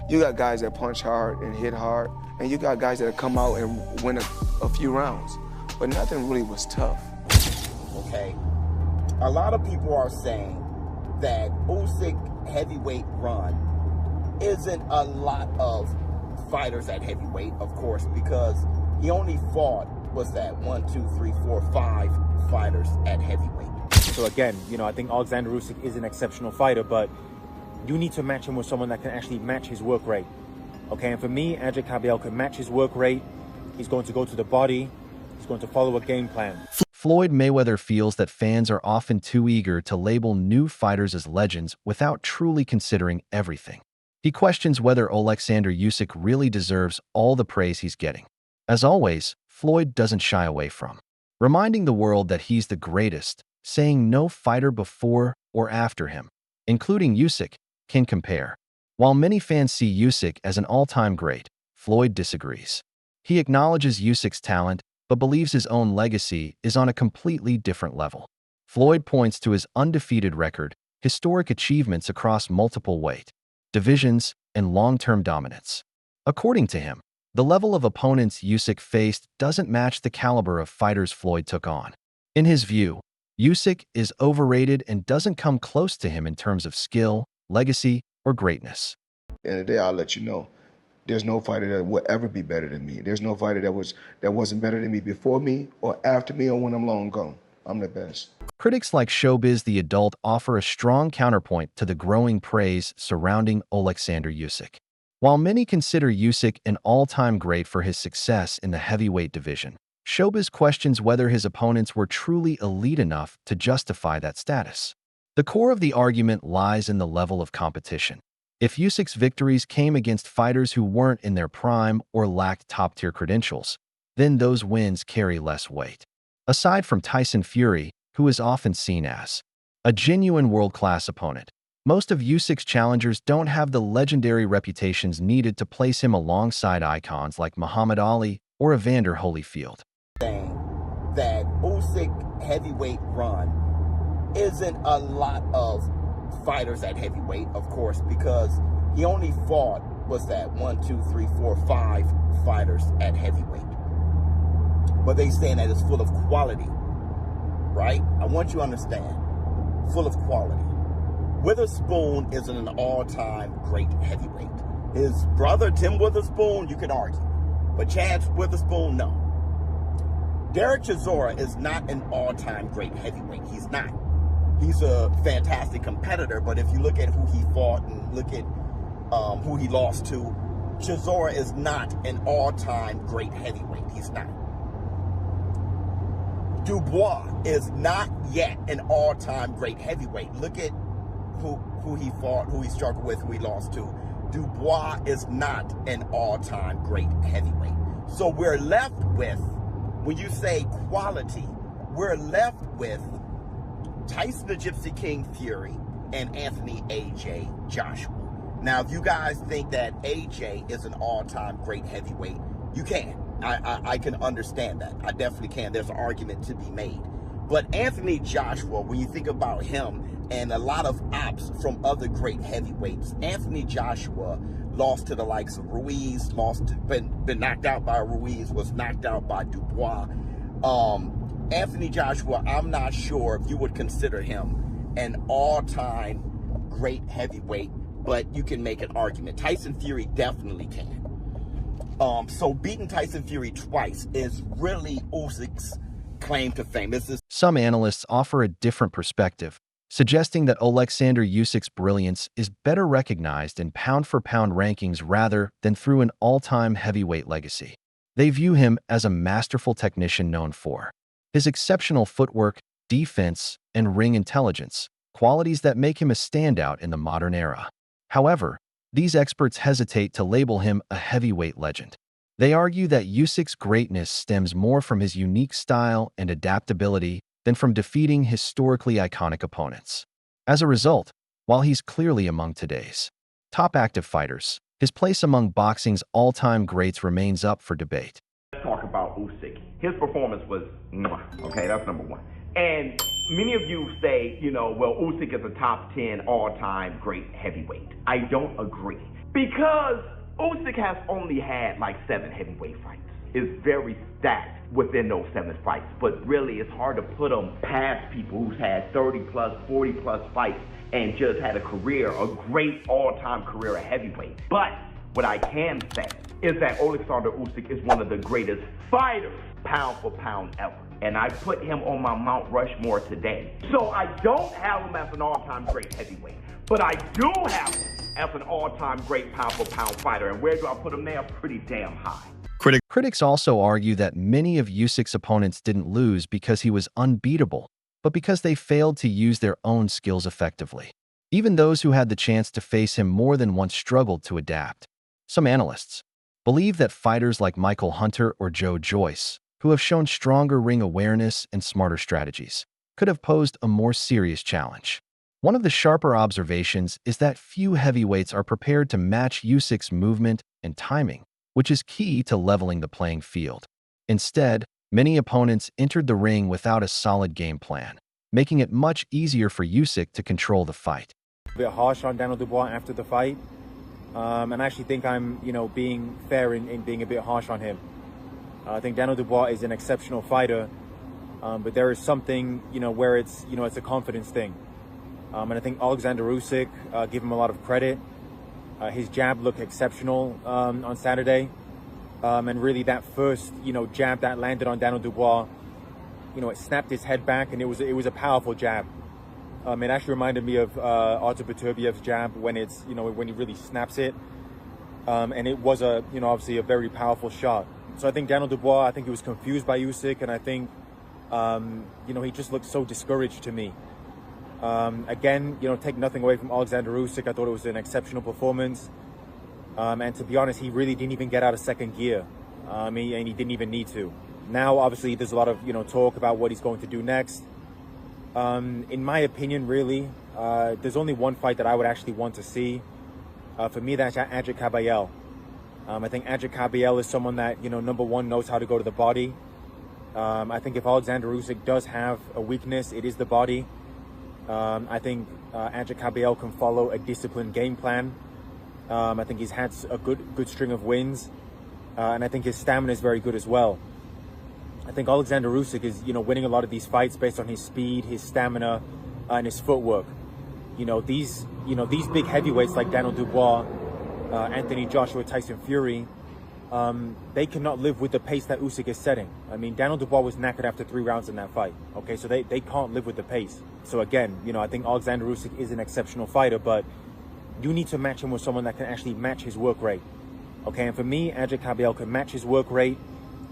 You got guys that punch hard and hit hard, and you got guys that come out and win a few rounds. But nothing really was tough. Okay. A lot of people are saying that Usyk heavyweight run isn't a lot of fighters at heavyweight, of course, because he only fought, what's that, 1, 2, 3, 4, 5 fighters at heavyweight. So again, I think Oleksandr Usyk is an exceptional fighter, but you need to match him with someone that can actually match his work rate. Okay, and for me, Andrzej Kabiel can match his work rate. He's going to go to the body. He's going to follow a game plan. Floyd Mayweather feels that fans are often too eager to label new fighters as legends without truly considering everything. He questions whether Oleksandr Usyk really deserves all the praise he's getting. As always, Floyd doesn't shy away from reminding the world that he's the greatest, saying no fighter before or after him, including Usyk, can compare. While many fans see Usyk as an all-time great, Floyd disagrees. He acknowledges Usyk's talent, but believes his own legacy is on a completely different level. Floyd points to his undefeated record, historic achievements across multiple weight divisions, and long-term dominance. According to him, the level of opponents Usyk faced doesn't match the caliber of fighters Floyd took on. In his view, Usyk is overrated and doesn't come close to him in terms of skill, legacy, or greatness. At the end of the day, I'll let you know. There's no fighter that will ever be better than me. There's no fighter that wasn't better than me before me or after me or when I'm long gone. I'm the best. Critics like Showbiz the Adult offer a strong counterpoint to the growing praise surrounding Oleksandr Usyk. While many consider Usyk an all-time great for his success in the heavyweight division, Showbiz questions whether his opponents were truly elite enough to justify that status. The core of the argument lies in the level of competition. If Usyk's victories came against fighters who weren't in their prime or lacked top-tier credentials, then those wins carry less weight. Aside from Tyson Fury, who is often seen as a genuine world-class opponent, most of Usyk's challengers don't have the legendary reputations needed to place him alongside icons like Muhammad Ali or Evander Holyfield. Saying that Usyk heavyweight run isn't a lot of fighters at heavyweight, of course, because he only fought, what's that, 1, 2, 3, 4, 5 fighters at heavyweight. But they saying that it's full of quality, right? I want you to understand, full of quality. Witherspoon isn't an all-time great heavyweight. His brother, Tim Witherspoon, you could argue. But Chance Witherspoon, no. Derek Chisora is not an all-time great heavyweight. He's not. He's a fantastic competitor, but if you look at who he fought and look at who he lost to, Chisora is not an all-time great heavyweight. He's not. Dubois is not yet an all-time great heavyweight. Look at who he fought, who he struggled with, who he lost to. Dubois is not an all-time great heavyweight. So we're left with, when you say quality, we're left with Tyson the Gypsy King Fury and Anthony A.J. Joshua. Now, if you guys think that A.J. is an all-time great heavyweight, you can. I can understand that. I definitely can. There's an argument to be made. But Anthony Joshua, when you think about him and a lot of ops from other great heavyweights, Anthony Joshua lost to the likes of Ruiz, been knocked out by Ruiz, was knocked out by Dubois. Anthony Joshua, I'm not sure if you would consider him an all-time great heavyweight, but you can make an argument. Tyson Fury definitely can. So beating Tyson Fury twice is really Usyk's claim to fame. Some analysts offer a different perspective, suggesting that Oleksandr Usyk's brilliance is better recognized in pound-for-pound rankings rather than through an all-time heavyweight legacy. They view him as a masterful technician known for his exceptional footwork, defense, and ring intelligence, qualities that make him a standout in the modern era. However, these experts hesitate to label him a heavyweight legend. They argue that Usyk's greatness stems more from his unique style and adaptability than from defeating historically iconic opponents. As a result, while he's clearly among today's top active fighters, his place among boxing's all-time greats remains up for debate. Let's talk about Usyk. His performance was mwah. Okay, that's number one. And many of you say, well, Usyk is a top 10 all-time great heavyweight. I don't agree. Because Usyk has only had like 7 heavyweight fights. It's very stacked within those 7 fights. But really, it's hard to put him past people who's had 30 plus, 40 plus fights and just had a career, a great all-time career at heavyweight. But what I can say is that Oleksandr Usyk is one of the greatest fighters, pound for pound, ever. And I put him on my Mount Rushmore today. So I don't have him as an all-time great heavyweight, but I do have him as an all-time great pound for pound fighter. And where do I put him there? Pretty damn high. Critics also argue that many of Usyk's opponents didn't lose because he was unbeatable, but because they failed to use their own skills effectively. Even those who had the chance to face him more than once struggled to adapt. Some analysts believe that fighters like Michael Hunter or Joe Joyce, who have shown stronger ring awareness and smarter strategies, could have posed a more serious challenge. One of the sharper observations is that few heavyweights are prepared to match Usyk's movement and timing, which is key to leveling the playing field. Instead, many opponents entered the ring without a solid game plan, making it much easier for Usyk to control the fight. A bit harsh on Daniel Dubois after the fight, and I actually think I'm, being fair in being a bit harsh on him. I think Daniel Dubois is an exceptional fighter, but there is something, where it's a confidence thing. And I think Oleksandr Usyk, give him a lot of credit. His jab looked exceptional on Saturday, and really that first, jab that landed on Daniel Dubois, it snapped his head back, and it was a powerful jab. It actually reminded me of Artur Beterbiev's jab when it's, when he really snaps it, and it was obviously a very powerful shot. So I think Daniel Dubois, I think he was confused by Usyk, and I think, he just looked so discouraged to me. Again, take nothing away from Oleksandr Usyk. I thought it was an exceptional performance. And to be honest, he really didn't even get out of second gear. And he didn't even need to. Now, obviously, there's a lot of, talk about what he's going to do next. In my opinion, really, there's only one fight that I would actually want to see. For me, that's Adrian Caballel. I think Adrian Caballel is someone that, number one, knows how to go to the body. I think if Oleksandr Usyk does have a weakness, it is the body. I think Adrian Caballel can follow a disciplined game plan. I think he's had a good string of wins, and I think his stamina is very good as well. I think Oleksandr Usyk is, winning a lot of these fights based on his speed, his stamina, and his footwork. These big heavyweights like Daniel Dubois, Anthony Joshua, Tyson Fury, they cannot live with the pace that Usyk is setting. Daniel Dubois was knackered after 3 rounds in that fight. Okay, so they can't live with the pace. So again, I think Oleksandr Usyk is an exceptional fighter, but you need to match him with someone that can actually match his work rate. Okay, and for me, Adrian Caballel can match his work rate.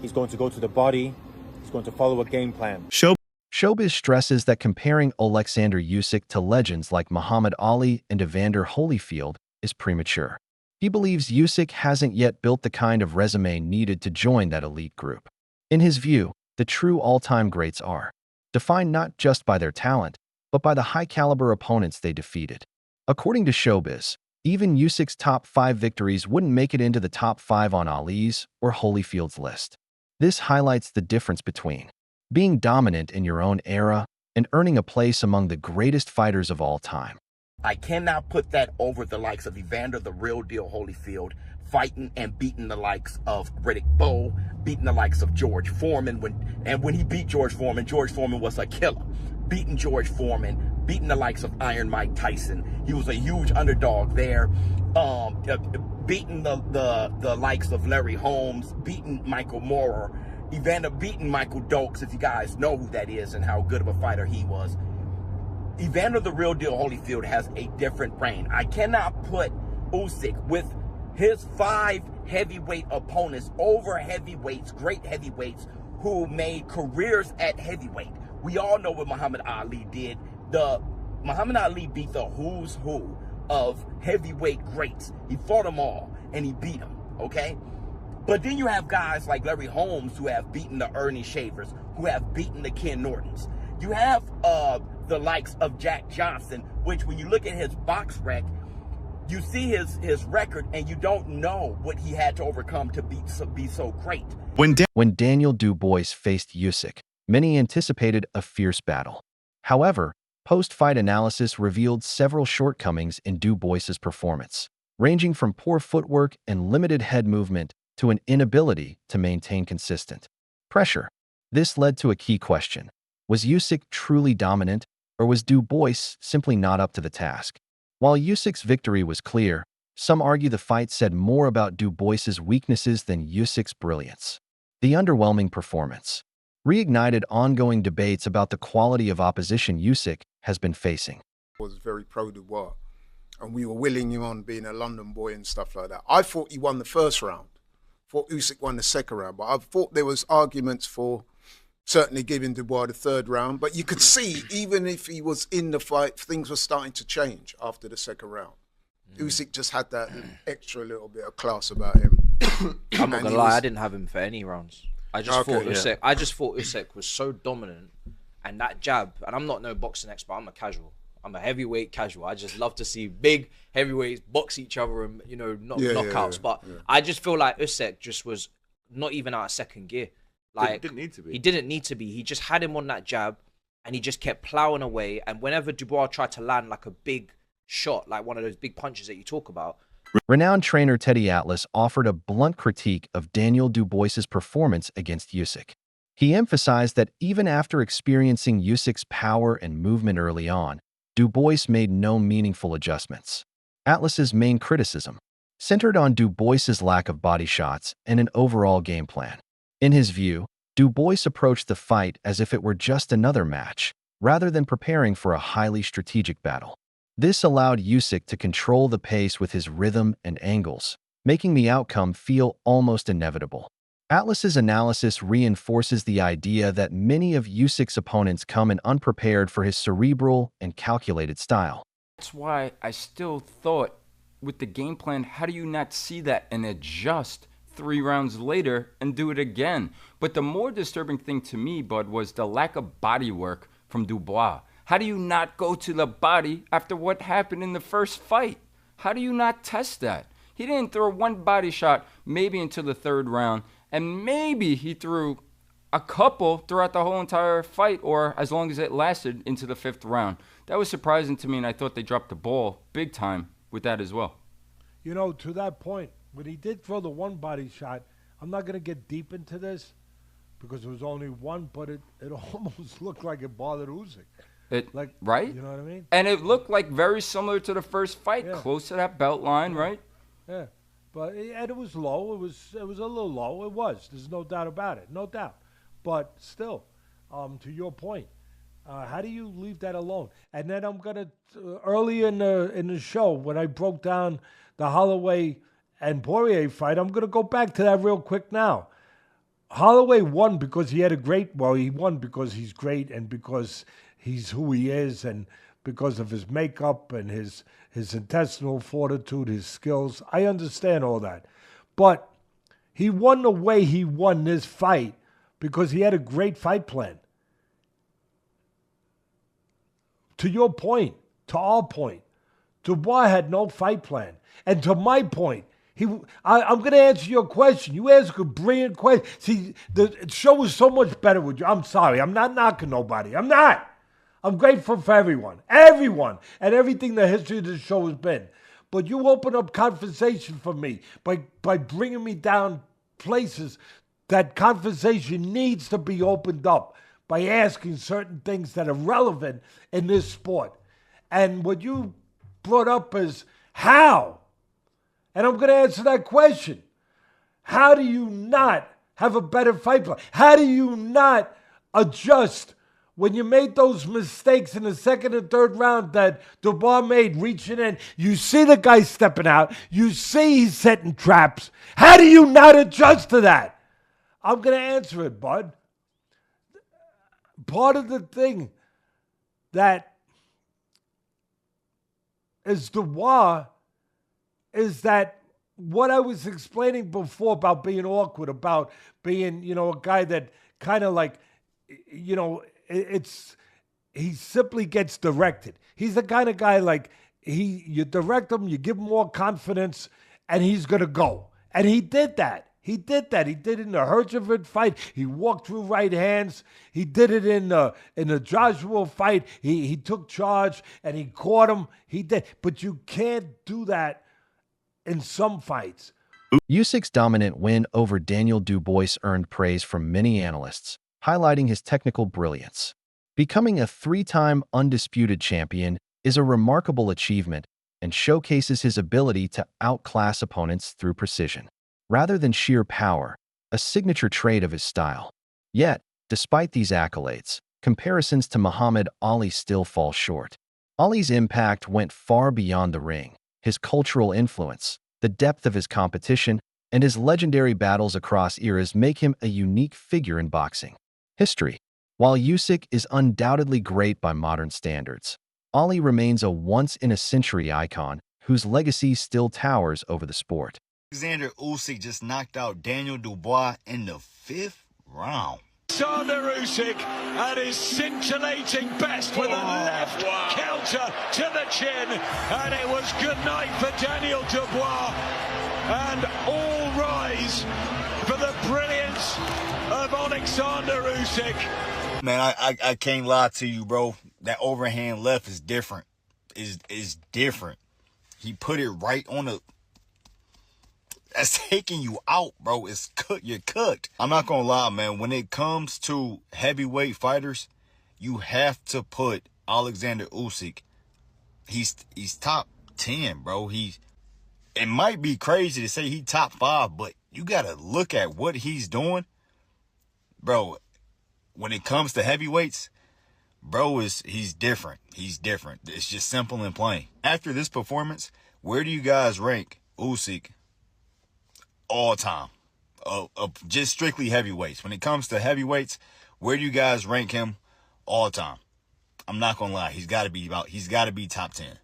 He's going to go to the body. He's going to follow a game plan. Showbiz stresses that comparing Oleksandr Usyk to legends like Muhammad Ali and Evander Holyfield is premature. He believes Usyk hasn't yet built the kind of resume needed to join that elite group. In his view, the true all-time greats are defined not just by their talent, but by the high-caliber opponents they defeated. According to Showbiz, even Usyk's top 5 victories wouldn't make it into the top 5 on Ali's or Holyfield's list. This highlights the difference between being dominant in your own era and earning a place among the greatest fighters of all time. I cannot put that over the likes of Evander the Real Deal Holyfield fighting and beating the likes of Riddick Bowe, beating the likes of George Foreman. When he beat George Foreman was a killer. Beating George Foreman, beating the likes of Iron Mike Tyson. He was a huge underdog there. Beating the likes of Larry Holmes, beating Michael Moorer, Evander beating Michael Dokes, if you guys know who that is and how good of a fighter he was. Evander the Real Deal Holyfield has a different brain. I cannot put Usyk with his 5 heavyweight opponents over heavyweights, great heavyweights, who made careers at heavyweight. We all know what Muhammad Ali did. Muhammad Ali beat the who's who of heavyweight greats. He fought them all, and he beat them, okay? But then you have guys like Larry Holmes who have beaten the Ernie Shavers, who have beaten the Ken Nortons. You have the likes of Jack Johnson, which when you look at his box rec, you see his record, and you don't know what he had to overcome to be so great. When Daniel Dubois faced Usyk, many anticipated a fierce battle. However, post-fight analysis revealed several shortcomings in Dubois's performance. ranging from poor footwork and limited head movement to an inability to maintain consistent pressure. This led to a key question. Was Usyk truly dominant, or was Dubois simply not up to the task? While Usyk's victory was clear, some argue the fight said more about Dubois's weaknesses than Usyk's brilliance. The underwhelming performance reignited ongoing debates about the quality of opposition Usyk has been facing. Was very pro-Dubois, and we were willing him on being a London boy and stuff like that. I thought he won the first round. Thought Usyk won the second round, but I thought there was arguments for certainly giving Dubois the third round. But you could see, even if he was in the fight, things were starting to change after the second round. Usyk just had that extra little bit of class about him. I'm not gonna lie, I didn't have him for any rounds. I just thought Usyk was so dominant, and that jab. And I'm not no boxing expert. I'm a casual. I'm a heavyweight casual. I just love to see big heavyweights box each other and knockouts. But I just feel like Usyk just was not even out of second gear. Like didn't need to be. He didn't need to be. He just had him on that jab, and he just kept plowing away. And whenever Dubois tried to land like a big shot, like one of those big punches that you talk about. Renowned trainer Teddy Atlas offered a blunt critique of Daniel Dubois's performance against Usyk. He emphasized that even after experiencing Usyk's power and movement early on, Dubois made no meaningful adjustments. Atlas's main criticism centered on Dubois's lack of body shots and an overall game plan. In his view, Dubois approached the fight as if it were just another match, rather than preparing for a highly strategic battle. This allowed Usyk to control the pace with his rhythm and angles, making the outcome feel almost inevitable. Atlas's analysis reinforces the idea that many of Usyk's opponents come in unprepared for his cerebral and calculated style. That's why I still thought with the game plan, how do you not see that and adjust 3 rounds later and do it again? But the more disturbing thing to me, Bud, was the lack of body work from Dubois. How do you not go to the body after what happened in the first fight? How do you not test that? He didn't throw one body shot maybe until the 3rd round, and maybe he threw a couple throughout the whole entire fight, or as long as it lasted into the 5th round. That was surprising to me, and I thought they dropped the ball big time with that as well. You know, to that point, when he did throw the one body shot, I'm not going to get deep into this because it was only one, but it almost looked like it bothered Usyk. Right? You know what I mean? And it looked like very similar to the first fight, close to that belt line, right? Yeah. But it was low. It was a little low. It was. There's no doubt about it. No doubt. But still, to your point, how do you leave that alone? And then I'm gonna early in the show when I broke down the Holloway and Poirier fight, I'm gonna go back to that real quick now. Holloway won because he won because he's great and because he's who he is and because of his makeup and his intestinal fortitude, his skills. I understand all that. But he won the way he won this fight because he had a great fight plan. To your point, to our point, Dubois had no fight plan. And to my point, I'm going to answer your question. You ask a brilliant question. See, the show is so much better with you. I'm sorry. I'm not knocking nobody. I'm not. I'm grateful for everyone, and everything the history of this show has been. But you open up conversation for me by bringing me down places that conversation needs to be opened up by asking certain things that are relevant in this sport. And what you brought up is how. And I'm going to answer that question. How do you not have a better fight plan? How do you not adjust when you made those mistakes in the 2nd and 3rd round that Dubois made, reaching in? You see the guy stepping out. You see he's setting traps. How do you not adjust to that? I'm going to answer it, bud. Part of the thing that is Dubois is that what I was explaining before about being awkward, about being, a guy that kind of like, he simply gets directed. He's the kind of guy like you direct him, you give him more confidence, and he's gonna go. And he did that. He did it in the Herjavec fight. He walked through right hands. He did it in the Joshua fight. He took charge and he caught him. He did, but you can't do that in some fights. Usyk's dominant win over Daniel Dubois earned praise from many analysts, highlighting his technical brilliance. Becoming a three-time undisputed champion is a remarkable achievement and showcases his ability to outclass opponents through precision, rather than sheer power, a signature trait of his style. Yet, despite these accolades, comparisons to Muhammad Ali still fall short. Ali's impact went far beyond the ring. His cultural influence, the depth of his competition, and his legendary battles across eras make him a unique figure in boxing history. While Usyk is undoubtedly great by modern standards, Ali remains a once-in-a-century icon whose legacy still towers over the sport. Oleksandr Usyk just knocked out Daniel Dubois in the 5th round. Oleksandr Usyk at his scintillating best with a left counter to the chin, and it was good night for Daniel Dubois. And all rise for the brilliance of Oleksandr Usyk. Man, I can't lie to you, bro. That overhand left is different. Is different. He put it right on the... That's taking you out, bro. It's cooked. You're cooked. I'm not gonna lie, man. When it comes to heavyweight fighters, you have to put Oleksandr Usyk. He's top 10, bro. It might be crazy to say he top 5, but you gotta look at what he's doing, bro. When it comes to heavyweights, bro, he's different. He's different. It's just simple and plain. After this performance, where do you guys rank Usyk all time? Just strictly heavyweights. When it comes to heavyweights, where do you guys rank him all time? I'm not gonna lie. He's got to be top 10.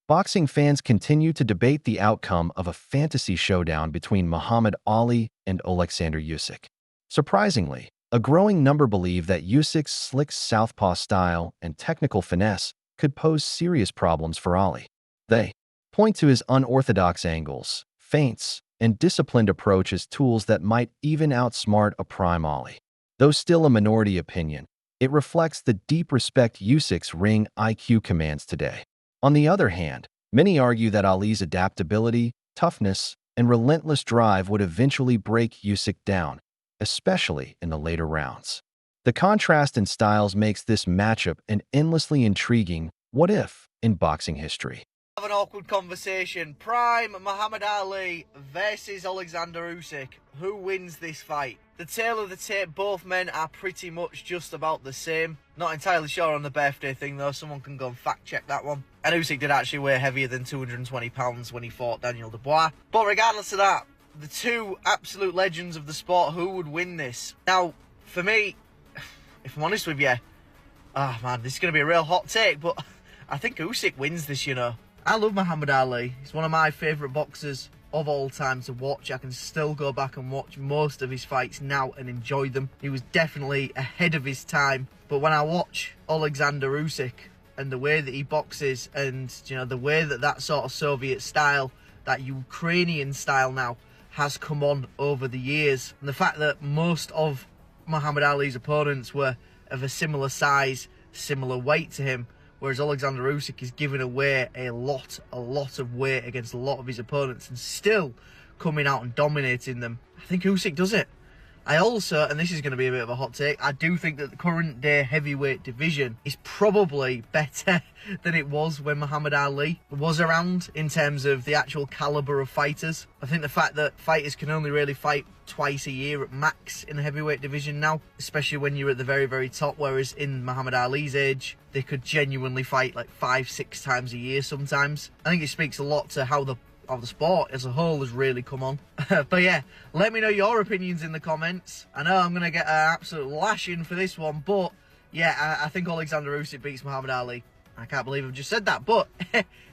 Boxing fans continue to debate the outcome of a fantasy showdown between Muhammad Ali and Oleksandr Usyk. Surprisingly, a growing number believe that Usyk's slick southpaw style and technical finesse could pose serious problems for Ali. They point to his unorthodox angles, feints, and disciplined approach as tools that might even outsmart a prime Ali. Though still a minority opinion, it reflects the deep respect Usyk's ring IQ commands today. On the other hand, many argue that Ali's adaptability, toughness, and relentless drive would eventually break Usyk down, especially in the later rounds. The contrast in styles makes this matchup an endlessly intriguing what-if in boxing history. Have an awkward conversation. Prime Muhammad Ali versus Oleksandr Usyk. Who wins this fight? The tale of the tape, both men are pretty much just about the same. Not entirely sure on the birthday thing though, someone can go and fact check that one. And Usyk did actually weigh heavier than 220 pounds when he fought Daniel Dubois. But regardless of that, the two absolute legends of the sport, who would win this? Now, for me, if I'm honest with you, oh man, this is going to be a real hot take, but I think Usyk wins this, you know. I love Muhammad Ali. He's one of my favourite boxers of all time to watch. I can still go back and watch most of his fights now and enjoy them. He was definitely ahead of his time. But when I watch Oleksandr Usyk and the way that he boxes and, you know, the way that sort of Soviet style, that Ukrainian style now, has come on over the years, and the fact that most of Muhammad Ali's opponents were of a similar size, similar weight to him, whereas Oleksandr Usyk is giving away a lot of weight against a lot of his opponents and still coming out and dominating them. I think Usyk does it. I also, and this is going to be a bit of a hot take, I do think that the current day heavyweight division is probably better than it was when Muhammad Ali was around in terms of the actual caliber of fighters. I think the fact that fighters can only really fight twice a year at max in the heavyweight division now, especially when you're at the very, very top, whereas in Muhammad Ali's age, they could genuinely fight like 5-6 times a year sometimes. I think it speaks a lot to how the sport as a whole has really come on. But yeah, let me know your opinions in the comments. I know I'm going to get an absolute lashing for this one, but yeah, I think Oleksandr Usyk beats Muhammad Ali. I can't believe I've just said that, but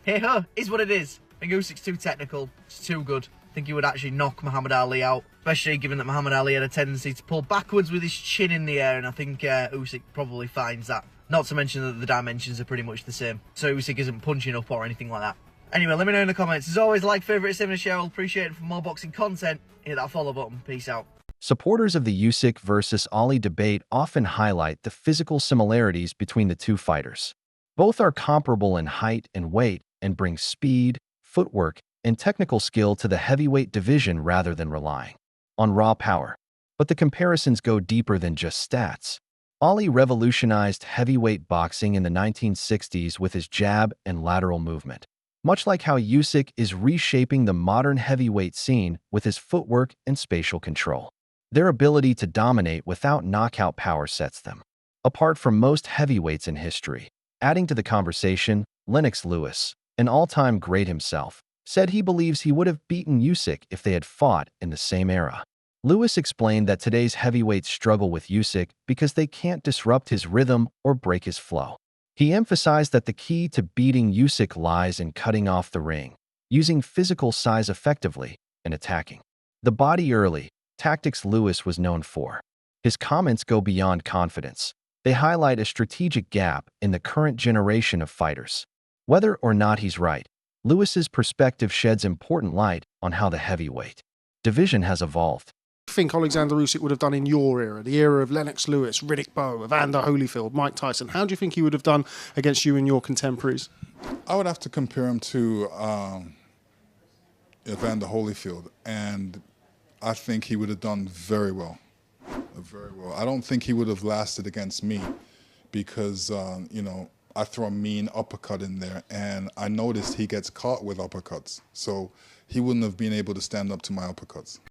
hey ho, is what it is. I think Usyk's too technical, it's too good. I think he would actually knock Muhammad Ali out, especially given that Muhammad Ali had a tendency to pull backwards with his chin in the air, and I think Usyk probably finds that. Not to mention that the dimensions are pretty much the same, so Usyk isn't punching up or anything like that. Anyway, let me know in the comments. As always, like, favourite, similar, share. I'll appreciate it for more boxing content. Hit that follow button. Peace out. Supporters of the Usyk versus Ali debate often highlight the physical similarities between the two fighters. Both are comparable in height and weight and bring speed, footwork, and technical skill to the heavyweight division rather than relying on raw power. But the comparisons go deeper than just stats. Ollie revolutionized heavyweight boxing in the 1960s with his jab and lateral movement, much like how Usyk is reshaping the modern heavyweight scene with his footwork and spatial control. Their ability to dominate without knockout power sets them apart from most heavyweights in history. Adding to the conversation, Lennox Lewis, an all-time great himself, said he believes he would have beaten Usyk if they had fought in the same era. Lewis explained that today's heavyweights struggle with Usyk because they can't disrupt his rhythm or break his flow. He emphasized that the key to beating Usyk lies in cutting off the ring, using physical size effectively, and attacking the body early, tactics Lewis was known for. His comments go beyond confidence. They highlight a strategic gap in the current generation of fighters. Whether or not he's right, Lewis's perspective sheds important light on how the heavyweight division has evolved. What do you think Oleksandr Usyk would have done in your era, the era of Lennox Lewis, Riddick Bowe, Evander Holyfield, Mike Tyson? How do you think he would have done against you and your contemporaries? I would have to compare him to Evander Holyfield, and I think he would have done very well. Very well. I don't think he would have lasted against me because, I throw a mean uppercut in there, and I noticed he gets caught with uppercuts. So he wouldn't have been able to stand up to my uppercuts.